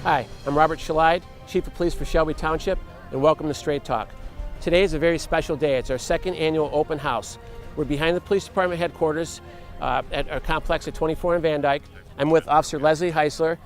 Hi, I'm Robert Shelby, Chief of Police for Shelby Township, and welcome to Straight Talk. Today is a very special day. It's our second annual open house. We're behind the police department headquarters at our complex at 24 in Van Dyke. I'm with Officer Leslie Heisler,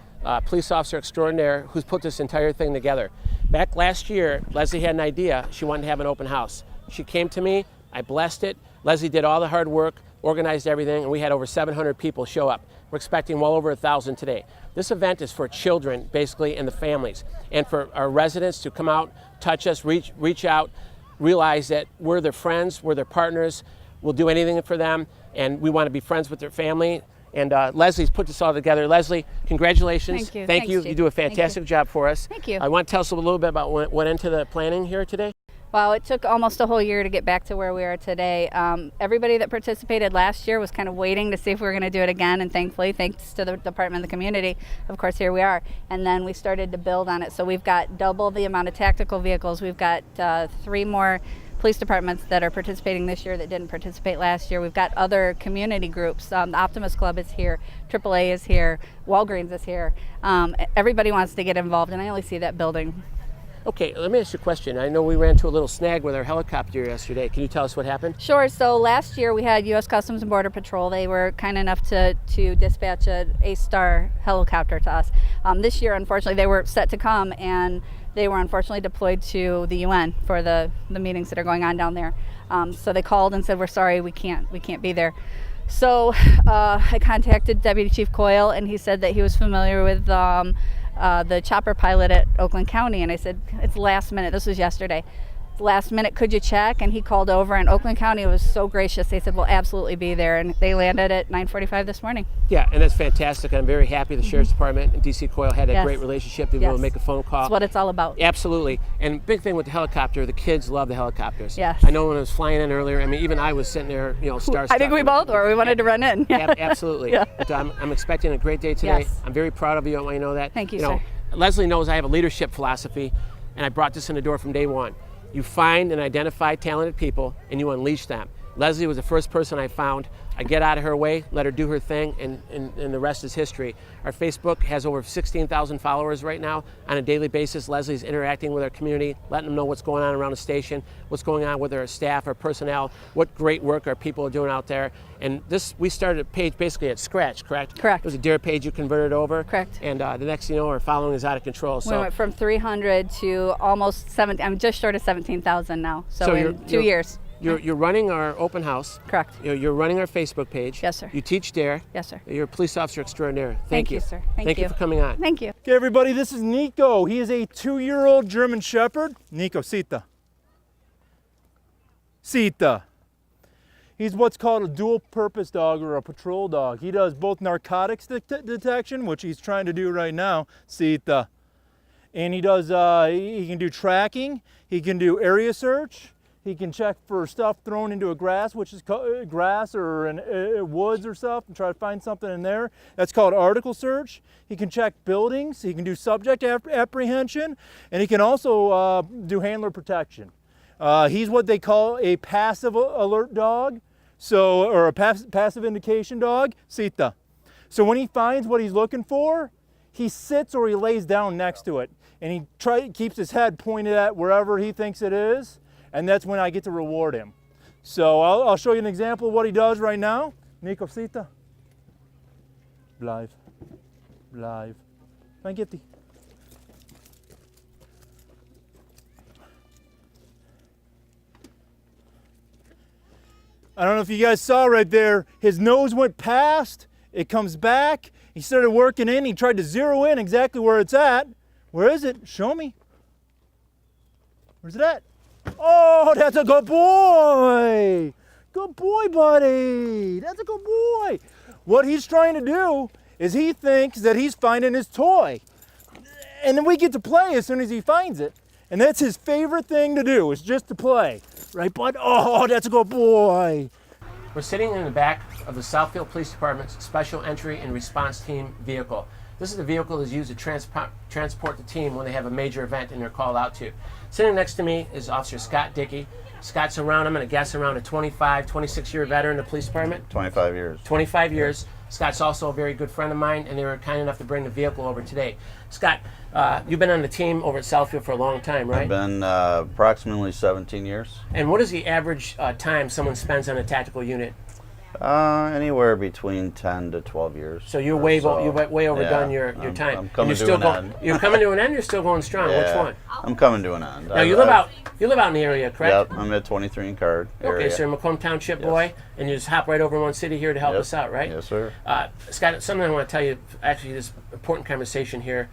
police officer extraordinaire, who's put this entire thing together. Back last year, Leslie had an idea. She wanted to have an open house. She came to me, I blessed it. Leslie did all the hard work, organized everything, and we had over 700 people show up. We're expecting well over 1,000 today. This event is for children, basically, and the families, and for our residents to come out, touch us, reach out, realize that we're their friends, we're their partners, we'll do anything for them, and we want to be friends with their family. And Leslie's put this all together. Leslie, congratulations. Thank you. Thank you. Chief. You do a fantastic job for us. Thank you. I want to tell us a little bit about what went into the planning here today. Well, it took almost a whole year to get back to where we are today. Everybody that participated last year was kind of waiting to see if we were going to do it again, and thankfully, thanks to the department and the community, of course, here we are. And then we started to build on it. So we've got double the amount of tactical vehicles. We've got 3 more police departments that are participating this year that didn't participate last year. We've got other community groups. The Optimist Club is here, AAA is here, Walgreens is here. Everybody wants to get involved, and I only see that building. Okay, let me ask you a question. I know we ran into a little snag with our helicopter yesterday. Can you tell us what happened? Sure. So last year we had U.S. Customs and Border Patrol. They were kind enough to dispatch an A-Star helicopter to us. This year, unfortunately, they were set to come, and they were unfortunately deployed to the UN for the meetings that are going on down there. So they called and said, "We're sorry, we can't be there." So I contacted Deputy Chief Coyle, and he said that he was familiar with the chopper pilot at Oakland County, and I said, it's last minute. This was yesterday. Last minute, could you check? And he called over, and Oakland County was so gracious. They said, we'll absolutely be there, and they landed at 9:45 this morning. Yeah, and that's fantastic. I'm very happy the Sheriff's Department and DC Coyle had a great relationship. They were able to make a phone call. That's what it's all about. Absolutely. And big thing with the helicopter, the kids love the helicopters. Yes. I know when I was flying in earlier, I mean, even I was sitting there, starstruck. I think we both were. We wanted to run in. Absolutely. Yeah. But I'm expecting a great day today. Yes. I'm very proud of you. I want you to know that. Thank you, sir. Leslie knows I have a leadership philosophy, and I brought this in the door from day one. You find and identify talented people, and you unleash them. Leslie was the first person I found. I get out of her way, let her do her thing, and the rest is history. Our Facebook has over 16,000 followers right now. On a daily basis, Leslie's interacting with our community, letting them know what's going on around the station, what's going on with our staff, our personnel, what great work our people are doing out there. And we started a page basically at scratch, correct? Correct. It was a Dare page you converted over. Correct. And the next thing you know, our following is out of control. We went from 300 to almost 70. I'm just short of 17,000 now. So in 2 years. You're running our open house. Correct. You're running our Facebook page. Yes, sir. You teach DARE. Yes, sir. You're a police officer extraordinaire. Thank you, sir. Thank you for coming on. Thank you. Okay, everybody, this is Nico. He is a 2-year-old German Shepherd. Nico, Sita. Sita. He's what's called a dual-purpose dog or a patrol dog. He does both narcotics detection, which he's trying to do right now, Sita. And he does, he can do tracking. He can do area search. He can check for stuff thrown into a grass, which is grass or in woods or stuff, and try to find something in there. That's called article search. He can check buildings. He can do subject apprehension, and he can also do handler protection. He's what they call a passive alert dog, or a passive indication dog, Sita. So when he finds what he's looking for, he sits or he lays down next to it, and he keeps his head pointed at wherever he thinks it is. And that's when I get to reward him. So I'll show you an example of what he does right now. Nico, Sita. Blijf. Blijf. Mijn kitty. I don't know if you guys saw right there, his nose went past, it comes back, he started working in, he tried to zero in exactly where it's at. Where is it? Show me. Where's it at? Oh, that's a good boy. Good boy, buddy. That's a good boy. What he's trying to do is he thinks that he's finding his toy. And then we get to play as soon as he finds it. And that's his favorite thing to do, is just to play. Right, bud? Oh, that's a good boy. We're sitting in the back of the Southfield Police Department's Special Entry and Response Team vehicle. This is the vehicle that's used to transport the team when they have a major event and they're called out to. Sitting next to me is Officer Scott Dickey. Scott's around, I'm going to guess, around a 25, 26-year veteran of the police department. 25 years. 25 years. Scott's also a very good friend of mine, and they were kind enough to bring the vehicle over today. Scott, you've been on the team over at Southfield for a long time, right? I've been approximately 17 years. And what is the average time someone spends on a tactical unit? Anywhere between 10 to 12 years. So you're way overdone your time. I'm coming to an end. You're coming to an end. You're still going strong. Yeah, Which one? I'm coming to an end. Now you live out in the area, correct? Yep, I'm at 23 in Card area. Okay, so you're a Macomb Township boy, and you just hop right over in one city here to help us out, right? Yes, sir. Scott, something I want to tell you. Actually, this important conversation here.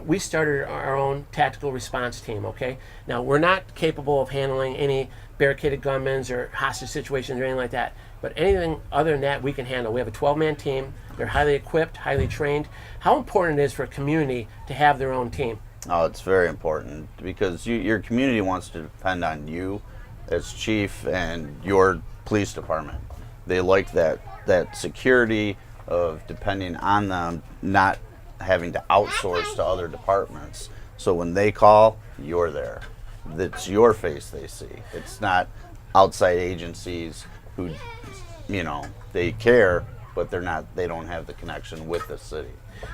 We started our own tactical response team. Okay, now we're not capable of handling any barricaded gunmen or hostage situations or anything like that. But anything other than that, we can handle. We have a 12-man team. They're highly equipped, highly trained. How important it is for a community to have their own team? Oh, it's very important because your community wants to depend on you as chief and your police department. They like that security of depending on them, not having to outsource to other departments. So when they call, you're there. It's your face they see. It's not outside agencies who, they care, but they don't have the connection with the city.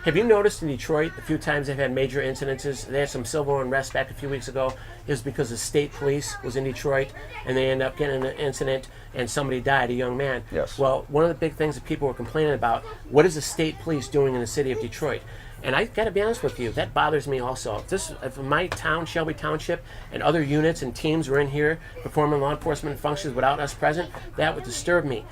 Have you noticed in Detroit a few times they've had major incidences? They had some civil unrest back a few weeks ago. It was because the state police was in Detroit and they ended up getting in an incident and somebody died, a young man. Yes. Well, one of the big things that people were complaining about, what is the state police doing in the city of Detroit? And I got to be honest with you, that bothers me also. If my town, Shelby Township, and other units and teams were in here performing law enforcement functions without us present, that would disturb me.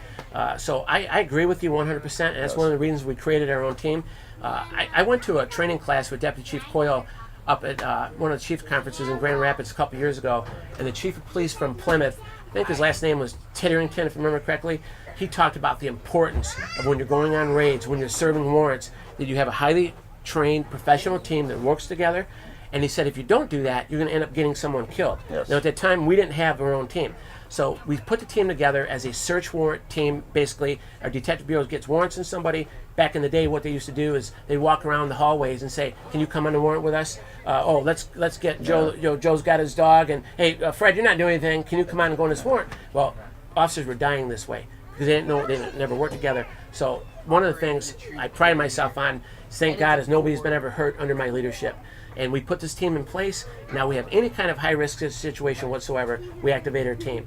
So I agree with you 100%, and that's one of the reasons we created our own team. I went to a training class with Deputy Chief Coyle up at one of the chief conferences in Grand Rapids a couple years ago, and the chief of police from Plymouth, I think his last name was Titterington, if I remember correctly, he talked about the importance of when you're going on raids, when you're serving warrants, that you have a highly trained professional team that works together. And he said if you don't do that, you're going to end up getting someone killed. Yes. Now at that time we didn't have our own team, so we put the team together as a search warrant team. Basically our detective bureau gets warrants in somebody. Back in the day what they used to do is they'd walk around the hallways and say, can you come on the warrant with us? Let's get Joe. Joe's got his dog, and hey Fred, you're not doing anything, can you come on and go on this warrant? Well, officers were dying this way because they didn't know, they never worked together. So one of the things I pride myself on, thank God, is nobody's been ever hurt under my leadership. And we put this team in place. Now we have any kind of high-risk situation whatsoever, we activate our team.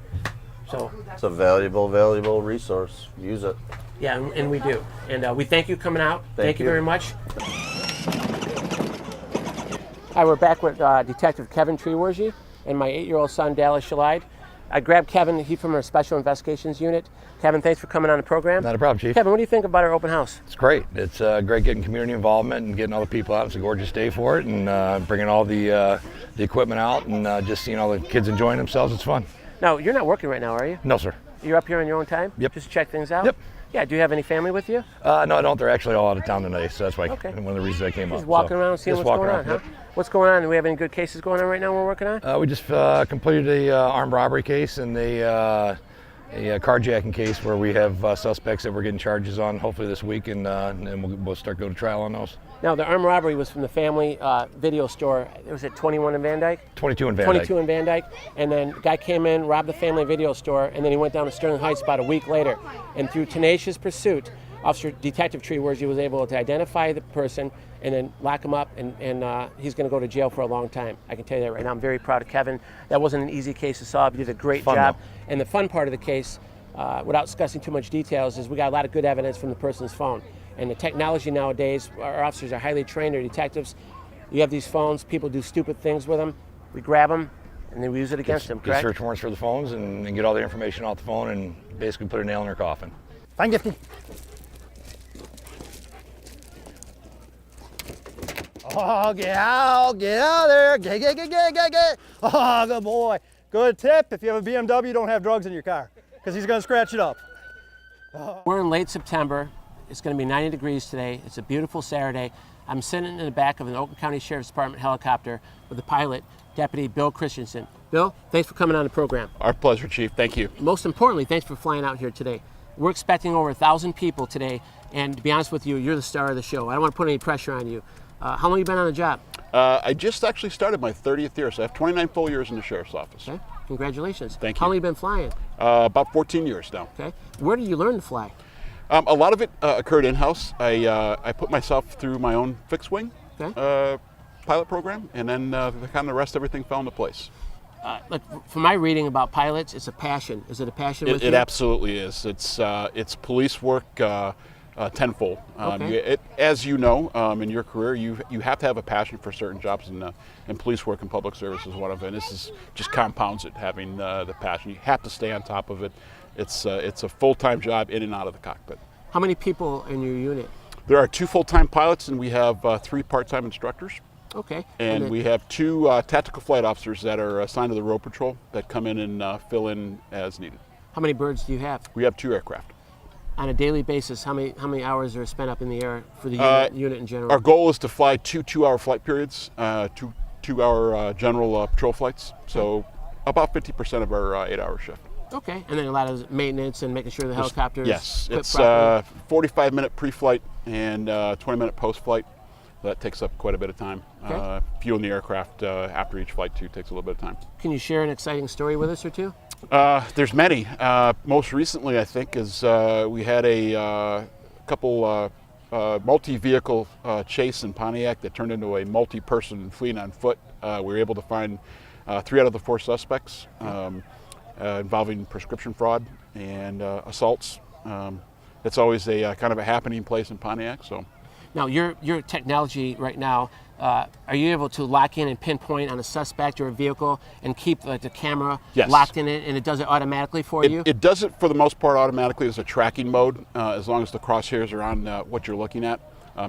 So it's a valuable resource. Use it. Yeah, and we do. And we thank you coming out. Thank you very much. Hi, we're back with Detective Kevin Treeworthy and my 8-year-old son, Dallas Shalide. I grabbed Kevin, he's from our Special Investigations Unit. Kevin, thanks for coming on the program. Not a problem, Chief. Kevin, what do you think about our open house? It's great. It's great getting community involvement and getting all the people out. It's a gorgeous day for it, and bringing all the equipment out and just seeing all the kids enjoying themselves. It's fun. Now, you're not working right now, are you? No, sir. You're up here on your own time? Yep. Just to check things out? Yep. Yeah, do you have any family with you? No, I don't. They're actually all out of town today, so that's why Okay. one of the reasons I came up. Just walking around seeing what's going on, huh? Yep. What's going on? Do we have any good cases going on right now we're working on? We just completed a armed robbery case and a carjacking case where we have suspects that we're getting charges on hopefully this week, and we'll start going to trial on those. Now, the armed robbery was from the family video store. It was at 21 in Van Dyke? 22 in Van 22 in Van Dyke. And then the guy came in, robbed the family video store, and then he went down to Sterling Heights about a week later. And through tenacious pursuit, Officer Detective Treeworthy was able to identify the person and then lock him up, and he's going to go to jail for a long time. I can tell you that right now. I'm very proud of Kevin. That wasn't an easy case to solve. He did a great job. Though. And the fun part of the case, without discussing too much details, is we got a lot of good evidence from the person's phone. And the technology nowadays, our officers are highly trained, they're detectives. You have these phones, people do stupid things with them. We grab them, and then we use it against them, correct? Get search warrants for the phones and get all the information off the phone and basically put a nail in their coffin. Fine, Gifty. Oh, get out there. Get. Oh, good boy. Good tip. If you have a BMW, don't have drugs in your car, because he's going to scratch it up. We're in late September. It's going to be 90 degrees today. It's a beautiful Saturday. I'm sitting in the back of an Oakland County Sheriff's Department helicopter with the pilot, Deputy Bill Christensen. Bill, thanks for coming on the program. Our pleasure, Chief. Thank you. Most importantly, thanks for flying out here today. We're expecting over 1,000 people today, and to be honest with you, you're the star of the show. I don't want to put any pressure on you. How long have you been on the job? I just actually started my 30th year, so I have 29 full years in the Sheriff's Office. Okay. Congratulations. Thank you. How long have you been flying? About 14 years now. Okay. Where did you learn to fly? A lot of it occurred in-house. I put myself through my own fixed wing pilot program, and then the rest, everything fell into place. Like from my reading about pilots, it's a passion. Is it a passion with you? It absolutely is. It's police work tenfold. As you know, in your career, you have to have a passion for certain jobs, and police work and public service is one of them. This just compounds it, having the passion. You have to stay on top of it. It's a full-time job in and out of the cockpit. How many people in your unit? There are 2 full-time pilots, and we have 3 part-time instructors. Okay. And we have 2 tactical flight officers that are assigned to the road patrol that come in and fill in as needed. How many birds do you have? We have 2 aircraft. On a daily basis, how many hours are spent up in the air for the unit in general? Our goal is to fly 2 2-hour flight periods, 2 2-hour general patrol flights. So about 50% of our 8-hour shift. Okay, and then a lot of maintenance and making sure the helicopters. Yes, equipped it's properly. 45-minute pre-flight and 20-minute post-flight. That takes up quite a bit of time. Okay. Fueling the aircraft after each flight too takes a little bit of time. Can you share an exciting story with us or two? There's many. Most recently, I think, is we had a couple multi-vehicle chase in Pontiac that turned into a multi-person fleeing on foot. We were able to find 3 out of the 4 suspects involving prescription fraud and assaults. It's always a kind of a happening place in Pontiac. So. Now, your technology right now, are you able to lock in and pinpoint on a suspect or a vehicle and keep the camera locked in it, and it does it automatically for you? It does it for the most part automatically. As a tracking mode, as long as the crosshairs are on what you're looking at.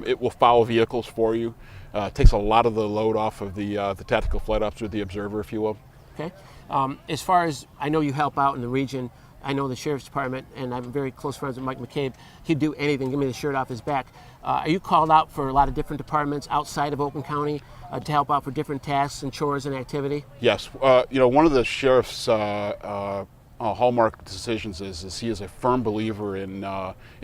It will follow vehicles for you. It takes a lot of the load off of the tactical flight officer, the observer, if you will. Okay. As far as I know, you help out in the region. I know the Sheriff's Department, and I'm very close friends with Mike McCabe. He'd do anything, give me the shirt off his back. Are you called out for a lot of different departments outside of Oakland County to help out for different tasks and chores and activity? Yes. One of the sheriff's hallmark decisions is he is a firm believer in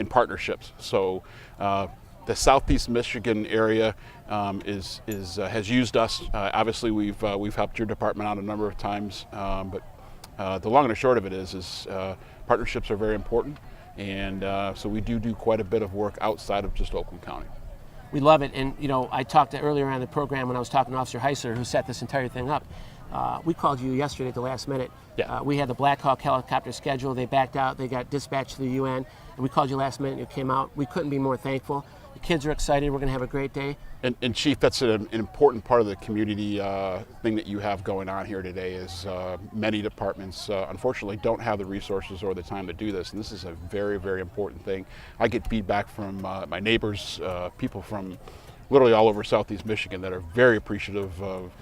partnerships. So the Southeast Michigan area has used us. Obviously, we've helped your department out a number of times, but the long and the short of it is partnerships are very important, and so we do quite a bit of work outside of just Oakland County. We love it, and I talked earlier on the program when I was talking to Officer Heisler, who set this entire thing up. We called you yesterday at the last minute. Yeah. We had the Black Hawk helicopter schedule. They backed out. They got dispatched to the UN, and we called you last minute, and you came out. We couldn't be more thankful. The kids are excited. We're going to have a great day. And Chief, that's an important part of the community thing that you have going on here today is many departments, unfortunately, don't have the resources or the time to do this. And this is a very, very important thing. I get feedback from my neighbors, people from literally all over Southeast Michigan that are very appreciative of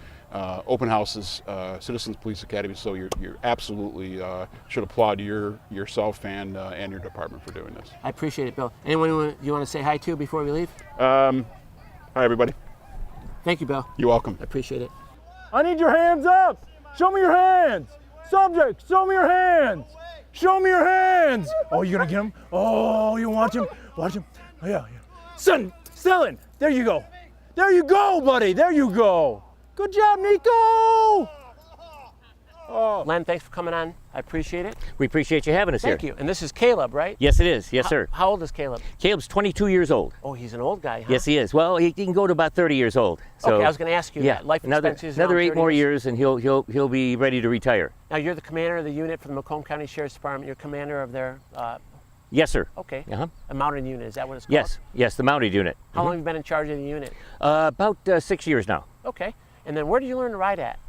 open houses, Citizens Police Academy. So you're absolutely should applaud yourself and your department for doing this. I appreciate it, Bill. Anyone you want to say hi to before we leave? Hi, everybody. Thank you, Bill. You're welcome. I appreciate it. I need your hands up. Show me your hands. Subject, show me your hands. Show me your hands. Oh, you gonna get him? Oh, you watch him? Watch him. Oh, yeah. Son, Stellan, there you go. There you go, buddy. There you go. Good job, Nico. Oh. Len, thanks for coming on. I appreciate it. We appreciate you having us Thank here. you. And this is Caleb, right? Yes, it is. Yes, sir. How old is Caleb? Caleb's 22 years old. Oh, he's an old guy, huh? Yes, he is. Well, he can go to about 30 years old. So, okay, I was going to ask you that. Life expectancy is another around 8 30 more years, and he'll be ready to retire. Now, you're the commander of the unit for the Macomb County Sheriff's Department. You're commander of their. Yes, sir. Okay. Uh-huh. A mounted unit. Is that what it's called? Yes, the mounted unit. How long have you been in charge of the unit? About 6 years now. Okay. And then where did you learn to ride at?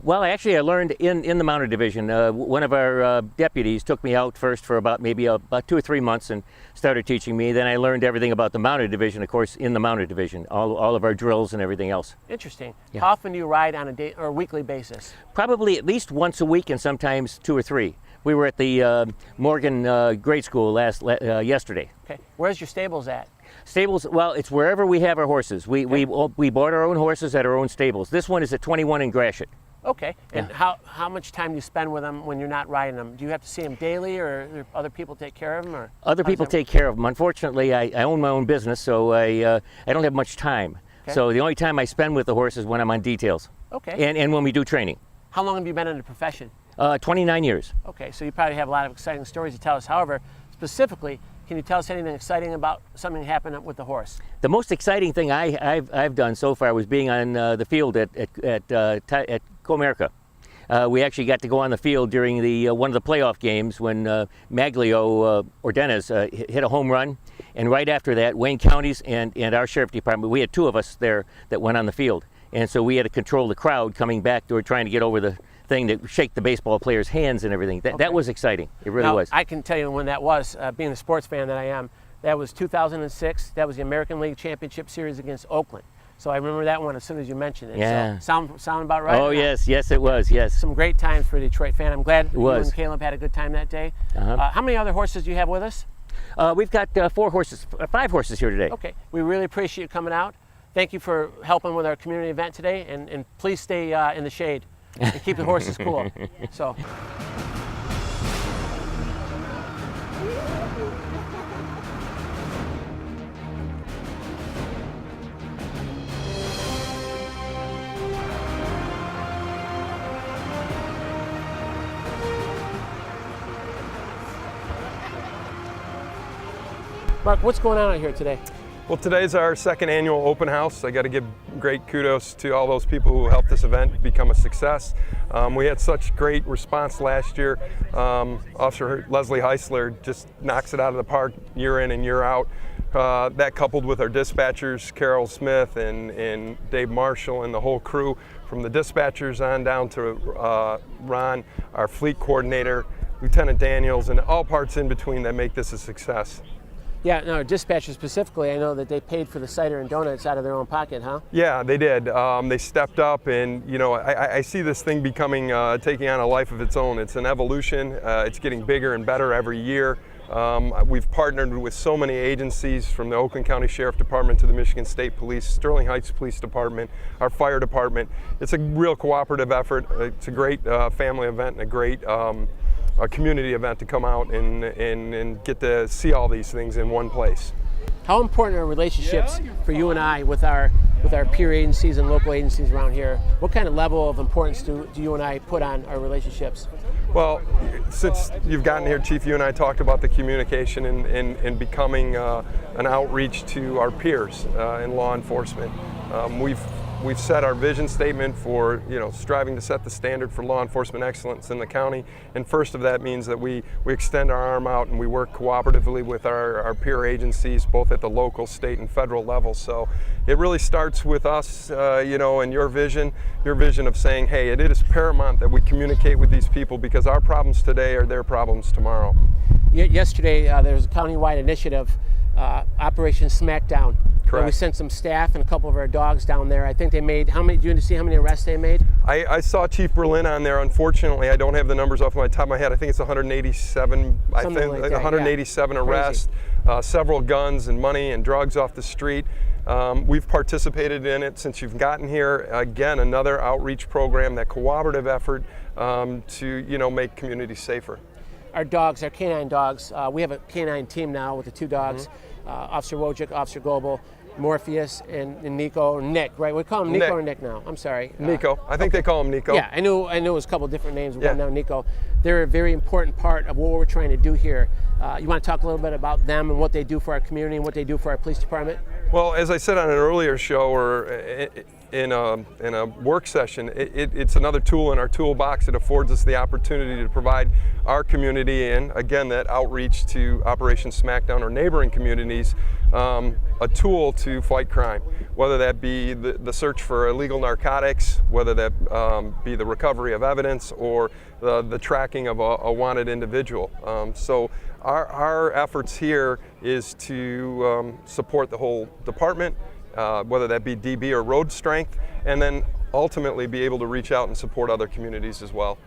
Well, actually, I learned in the mounted division. One of our deputies took me out first for about 2 or 3 months and started teaching me. Then I learned everything about the mounted division, of course, in the mounted division, all of our drills and everything else. Interesting. Yeah. How often do you ride on a day or a weekly basis? Probably at least once a week and sometimes 2 or 3. We were at the Morgan grade school yesterday. Okay. Where's your stables at? Stables, well, it's wherever we have our horses. We bought our own horses at our own stables. This one is at 21 in Gratiot. Okay. And Yeah. how much time do you spend with them when you're not riding them? Do you have to see them daily, or do other people take care of them? Or Other people take care of them. Unfortunately, I own my own business, so I don't have much time. Okay. So the only time I spend with the horse is when I'm on details. Okay. And when we do training. How long have you been in the profession? 29 years. Okay, so you probably have a lot of exciting stories to tell us. However, specifically, Can you tell us anything exciting about something that happened with the horse? The most exciting thing I've done so far was being on the field at Comerica. We actually got to go on the field during the one of the playoff games when Maglio Ordenes hit a home run, and right after that, Wayne County's and our sheriff department, we had 2 of us there that went on the field, and so we had to control the crowd coming back. They were trying to get over the thing to shake the baseball players' hands and everything. That was exciting. It really was. I can tell you when that was, being the sports fan that I am. That was 2006. That was the American League Championship Series against Oakland. So I remember that one as soon as you mentioned it. Yeah. So sound about right? Oh yes, yes it was. Yes. Some great times for a Detroit fan. I'm glad you was. and Caleb had a good time that day. Uh-huh. How many other horses do you have with us? We've got 5 horses here today. Okay. We really appreciate you coming out. Thank you for helping with our community event today, and please stay in the shade and keep the horses cool. So. Mark, what's going on out here today? Well, today's our 2nd annual open house. I got to give great kudos to all those people who helped this event become a success. We had such great response last year. Officer Leslie Heisler just knocks it out of the park year in and year out. That coupled with our dispatchers, Carol Smith and Dave Marshall and the whole crew, from the dispatchers on down to Ron, our fleet coordinator, Lieutenant Daniels, and all parts in between that make this a success. Yeah, no, dispatchers specifically, I know that they paid for the cider and donuts out of their own pocket, huh? Yeah, they did. They stepped up, and you know, I see this thing becoming, taking on a life of its own. It's an evolution. It's getting bigger and better every year. We've partnered with so many agencies, from the Oakland County Sheriff Department to the Michigan State Police, Sterling Heights Police Department, our fire department. It's a real cooperative effort. It's a great family event and a great a community event to come out and get to see all these things in one place. How important are relationships for you and I with our peer agencies and local agencies around here? What kind of level of importance do you and I put on our relationships? Well, since you've gotten here, Chief, you and I talked about the communication and becoming an outreach to our peers in law enforcement. We've set our vision statement for, striving to set the standard for law enforcement excellence in the county, and first of that means that we extend our arm out and we work cooperatively with our peer agencies, both at the local, state, and federal level. So it really starts with us, and your vision of saying, hey, it is paramount that we communicate with these people, because our problems today are their problems tomorrow. Yesterday, there was a countywide initiative, Operation Smackdown. Correct. And we sent some staff and a couple of our dogs down there. I think they made, do you see how many arrests they made? I saw Chief Berlin on there. Unfortunately, I don't have the numbers off my top of my head. I think it's 187, Like 187 yeah. arrests, several guns and money and drugs off the street. We've participated in it since you've gotten here. Again, another outreach program, that cooperative effort to make communities safer. Our dogs, our canine dogs, we have a canine team now with the 2 dogs, Officer Wojcik, Officer Goebel, Morpheus, and Nick, right? We call him Nico or Nick now. I'm sorry. Nico. I think they call him Nico. Yeah, I knew it was a couple different names. We're going down Nico. They're a very important part of what we're trying to do here. You want to talk a little bit about them and what they do for our community and what they do for our police department? Well, as I said on an earlier show, or in a work session, it's another tool in our toolbox. It affords us the opportunity to provide our community, and again, that outreach to Operation Smackdown or neighboring communities, a tool to fight crime, whether that be the search for illegal narcotics, whether that be the recovery of evidence, or the tracking of a wanted individual. So our efforts here is to support the whole department, whether that be DB or road strength, and then ultimately be able to reach out and support other communities as well.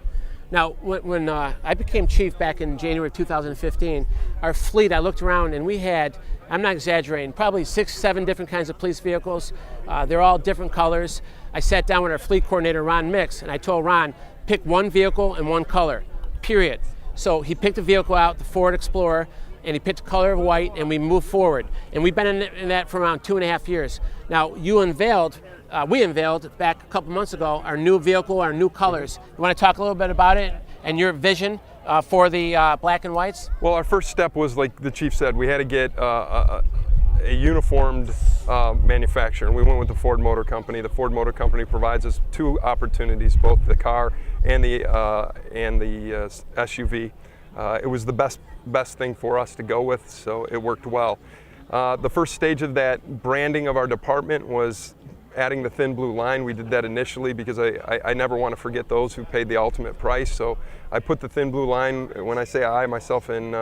Now, when I became chief back in January of 2015, our fleet, I looked around and we had, I'm not exaggerating, probably 6, 7 different kinds of police vehicles. They're all different colors. I sat down with our fleet coordinator, Ron Mix, and I told Ron, pick one vehicle and one color, period. So he picked a vehicle out, the Ford Explorer, and he picked the color of white, and we moved forward. And we've been in that for around 2.5 years. Now, we unveiled back a couple months ago our new vehicle, our new colors. You want to talk a little bit about it and your vision for the black and whites? Well, our first step was, like the chief said, we had to get a uniformed manufacturer, and we went with the Ford Motor Company. The Ford Motor Company provides us two opportunities, both the car and the SUV. It was the best thing for us to go with, so it worked well. The first stage of that branding of our department was adding the thin blue line. We did that initially because I never want to forget those who paid the ultimate price. So I put the thin blue line. When I say I, myself and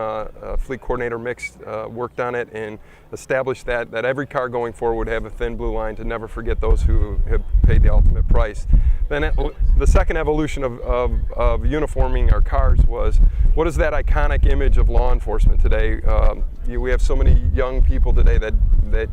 fleet coordinator Mix worked on it and established that every car going forward would have a thin blue line to never forget those who have paid the ultimate price. Then the second evolution of uniforming our cars was, what is that iconic image of law enforcement today? We have so many young people today that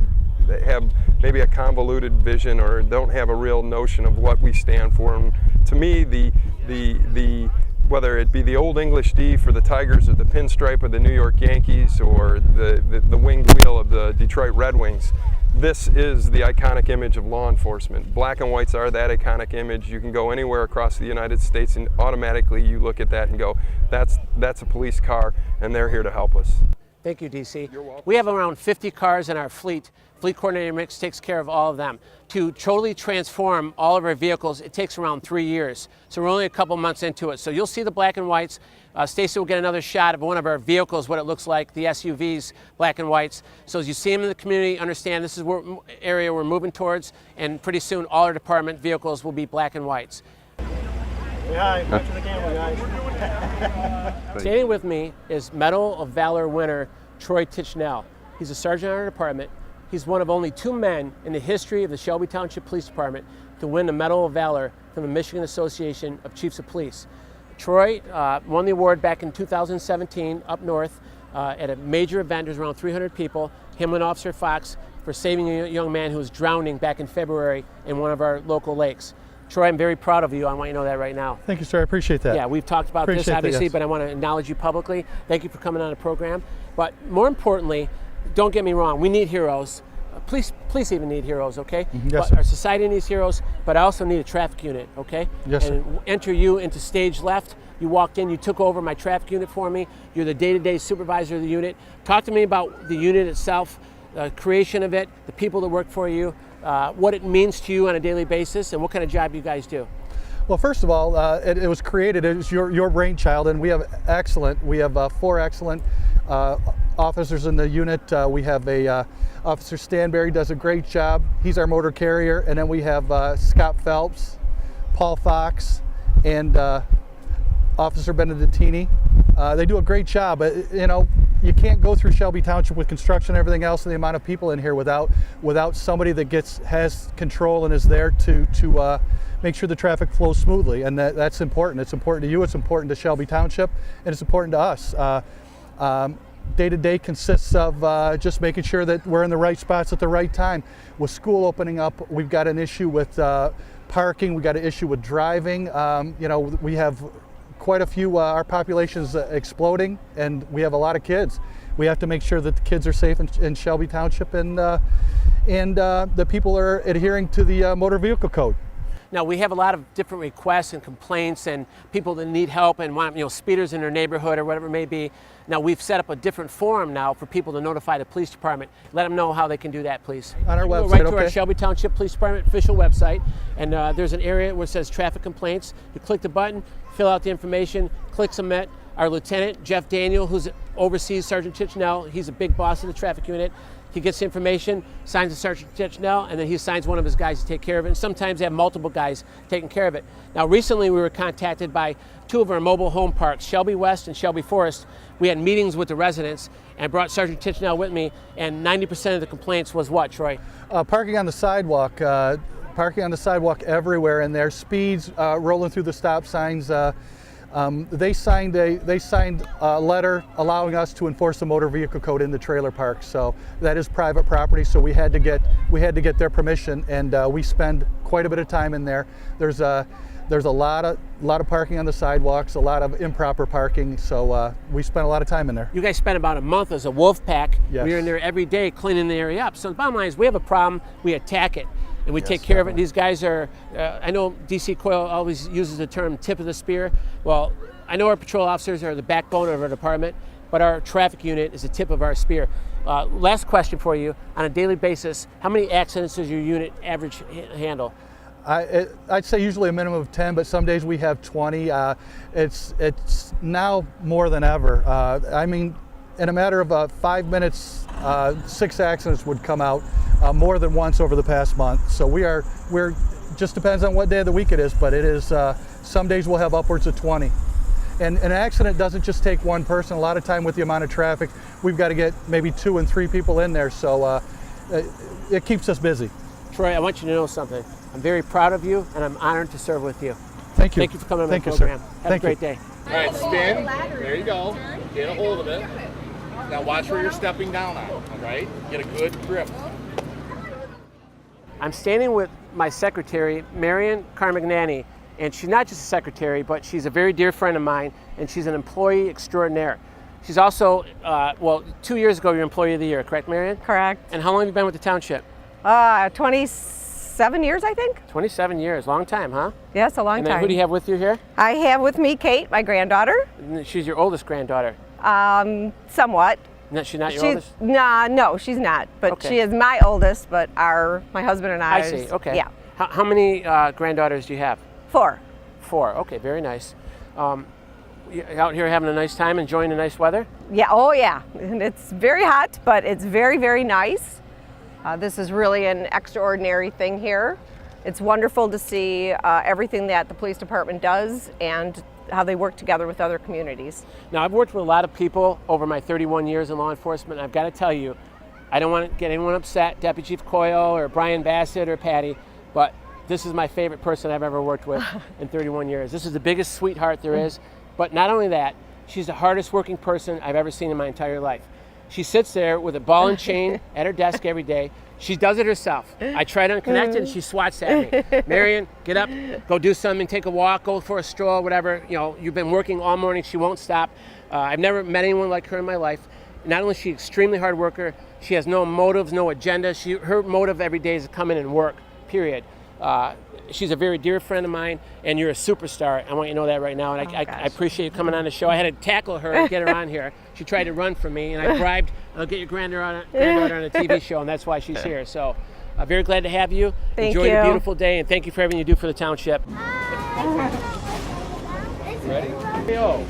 have maybe a convoluted vision or don't have a real notion of what we stand for. And to me, the whether it be the Old English D for the Tigers or the pinstripe of the New York Yankees or the winged wheel of the Detroit Red Wings, this is the iconic image of law enforcement. Black and whites are that iconic image. You can go anywhere across the United States and automatically you look at that and go, that's a police car and they're here to help us. Thank you, DC. You're welcome. We have around 50 cars in our fleet. Fleet coordinator Mix takes care of all of them. To totally transform all of our vehicles, it takes around 3 years. So we're only a couple months into it. So you'll see the black and whites. Stacy will get another shot of one of our vehicles, what it looks like, the SUVs, black and whites. So as you see them in the community, understand this is where area we're moving towards, and pretty soon all our department vehicles will be black and whites. Hi, back to the camera, guys. Standing with me is Medal of Valor winner Troy Tichnell. He's a sergeant in our department. He's one of only 2 men in the history of the Shelby Township Police Department to win the Medal of Valor from the Michigan Association of Chiefs of Police. Troy won the award back in 2017 up north at a major event. There was around 300 people, him and Officer Fox, for saving a young man who was drowning back in February in one of our local lakes. Troy, I'm very proud of you. I want you to know that right now. Thank you, sir. I appreciate that. Yeah, we've talked about this obviously, but I want to acknowledge you publicly. Thank you for coming on the program. But more importantly, don't get me wrong, we need heroes. Police even need heroes, okay? Yes, but our society needs heroes, but I also need a traffic unit, okay? Yes, and sir. Enter you into stage left. You walked in, you took over my traffic unit for me. You're the day-to-day supervisor of the unit. Talk to me about the unit itself, the creation of it, the people that work for you, what it means to you on a daily basis, and what kind of job you guys do. Well, first of all, it was created, it was your brainchild, and we have 4 excellent officers in the unit. We have Officer Stanberry does a great job. He's our motor carrier, and then we have Scott Phelps, Paul Fox, and Officer Benedettini. They do a great job. You know, you can't go through Shelby Township with construction and everything else and the amount of people in here without somebody that has control and is there to make sure the traffic flows smoothly, and that's important. It's important to you, it's important to Shelby Township, and it's important to us. Day-to-day consists of just making sure that we're in the right spots at the right time. With school opening up, we've got an issue with parking, we've got an issue with driving. You know, we have quite a few, our population's exploding, and we have a lot of kids. We have to make sure that the kids are safe in Shelby Township, and the people are adhering to the motor vehicle code. Now, we have a lot of different requests and complaints and people that need help and want, speeders in their neighborhood or whatever it may be. Now, we've set up a different forum now for people to notify the police department. Let them know how they can do that, please. On our website, go right to okay. our Shelby Township Police Department official website, and there's an area where it says traffic complaints. You click the button, fill out the information, click submit. Our lieutenant, Jeff Daniel, who oversees Sergeant Tichnell, he's a big boss of the traffic unit. He gets the information, signs to Sergeant Tichnell, and then he assigns one of his guys to take care of it. And sometimes they have multiple guys taking care of it. Now, recently we were contacted by 2 of our mobile home parks, Shelby West and Shelby Forest. We had meetings with the residents, and I brought Sergeant Tichnell with me, and 90% of the complaints was what, Troy? Parking on the sidewalk. Parking on the sidewalk everywhere, and their speeds rolling through the stop signs. They signed a letter allowing us to enforce the motor vehicle code in the trailer park. So that is private property. So we had to get their permission, and we spend quite a bit of time in there. There's a lot of parking on the sidewalks, a lot of improper parking. So we spent a lot of time in there. You guys spent about a month as a wolf pack. Yes. We were in there every day cleaning the area up. So the bottom line is we have a problem, we attack it. And we take care of it. These guys are, I know DC Coyle always uses the term tip of the spear. Well, I know our patrol officers are the backbone of our department, but our traffic unit is the tip of our spear. Last question for you. On a daily basis, how many accidents does your unit average handle? I'd say usually a minimum of 10, but some days we have 20. It's now more than ever. I mean, in a matter of 5 minutes, 6 accidents would come out more than once over the past month. So we're just depends on what day of the week it is, but it is some days we'll have upwards of 20. And an accident doesn't just take one person. A lot of time with the amount of traffic, we've got to get maybe 2 and 3 people in there. So it keeps us busy. Troy, I want you to know something. I'm very proud of you, and I'm honored to serve with you. Thank you. Thank you for coming on Thank my you, program. sir. Have a great day. All right, spin. There you go. Get a hold of it. Now watch where you're stepping down on, all right? Get a good grip. I'm standing with my secretary, Marion Carmignani, and she's not just a secretary, but she's a very dear friend of mine, and she's an employee extraordinaire. She's also, 2 years ago, you're Employee of the Year, correct, Marion? Correct. And how long have you been with the township? 27 years, I think. 27 years, long time, huh? Yes, a long And then time. who do you have with you here? I have with me Kate, my granddaughter. And she's your oldest granddaughter. Somewhat. No, she's not your oldest? No, she's not. But Okay. she is my oldest, but my husband and I see, okay. Yeah. How many granddaughters do you have? 4. 4, okay, very nice. You out here having a nice time, enjoying the nice weather? Yeah, oh yeah. And it's very hot, but it's very, very nice. This is really an extraordinary thing here. It's wonderful to see everything that the police department does and how they work together with other communities. Now, I've worked with a lot of people over my 31 years in law enforcement, and I've got to tell you, I don't want to get anyone upset, Deputy Chief Coyle or Brian Bassett or Patty, but this is my favorite person I've ever worked with in 31 years. This is the biggest sweetheart there is, but not only that, she's the hardest working person I've ever seen in my entire life. She sits there with a ball and chain at her desk every day. She does it herself. I try to unconnect it and she swats at me. Marion, get up, go do something, take a walk, go for a stroll, whatever. You know, you've been working all morning, she won't stop. I've never met anyone like her in my life. Not only is she an extremely hard worker, she has no motives, no agenda. Her motive every day is to come in and work, period. She's a very dear friend of mine, and you're a superstar. I want you to know that right now, and I appreciate you coming on the show. I had to tackle her and get her on here. She tried to run from me, and I bribed, I'll get your granddaughter on a TV show, and that's why she's here. So I'm very glad to have you. Enjoy your beautiful day, and thank you for everything you do for the township. Ready? Yo.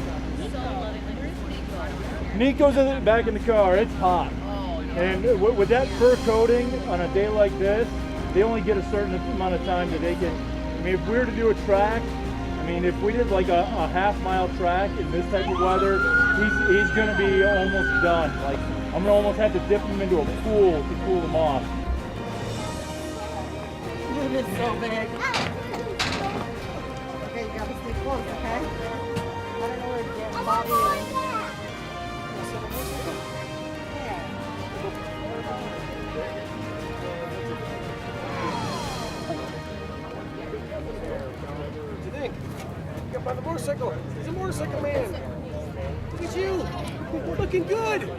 Nico's back in the car. It's hot. And with that fur coating on a day like this, they only get a certain amount of time that they can. I mean, if we were to do a track, I mean, if we did like a half-mile track in this type of weather, he's going to be almost done. Like, I'm going to almost have to dip him into a pool to cool him off. It's so big. Okay, you gotta stay close, okay? I don't know where to get Bobby. What do you think? Get up on the motorcycle. He's a motorcycle man. Look at you. We're looking good.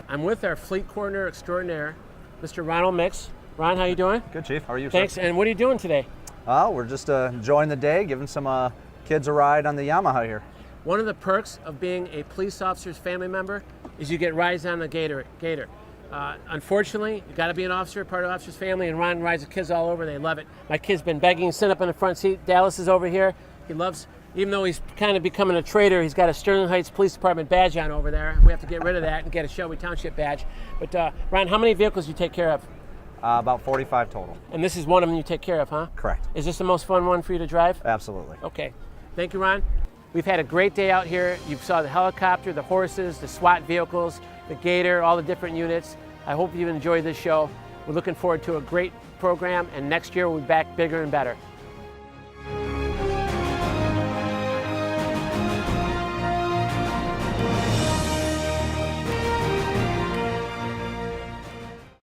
I'm with our fleet coroner extraordinaire, Mr. Ronald Mix. Ron, how you doing? Good, Chief. How are you? Thanks. Sir? And what are you doing today? We're just enjoying the day, giving some kids a ride on the Yamaha here. One of the perks of being a police officer's family member is you get rides on the Gator. Unfortunately, you got to be an officer, part of the officer's family, and Ron rides the kids all over. They love it. My kid's been begging to sit up in the front seat. Dallas is over here. He loves, even though he's kind of becoming a traitor, he's got a Sterling Heights Police Department badge on over there. We have to get rid of that and get a Shelby Township badge. But Ron, how many vehicles do you take care of? About 45 total. And this is one of them you take care of, huh? Correct. Is this the most fun one for you to drive? Absolutely. Okay. Thank you, Ron. We've had a great day out here. You saw the helicopter, the horses, the SWAT vehicles, the Gator, all the different units. I hope you enjoyed this show. We're looking forward to a great program, and next year we'll be back bigger and better.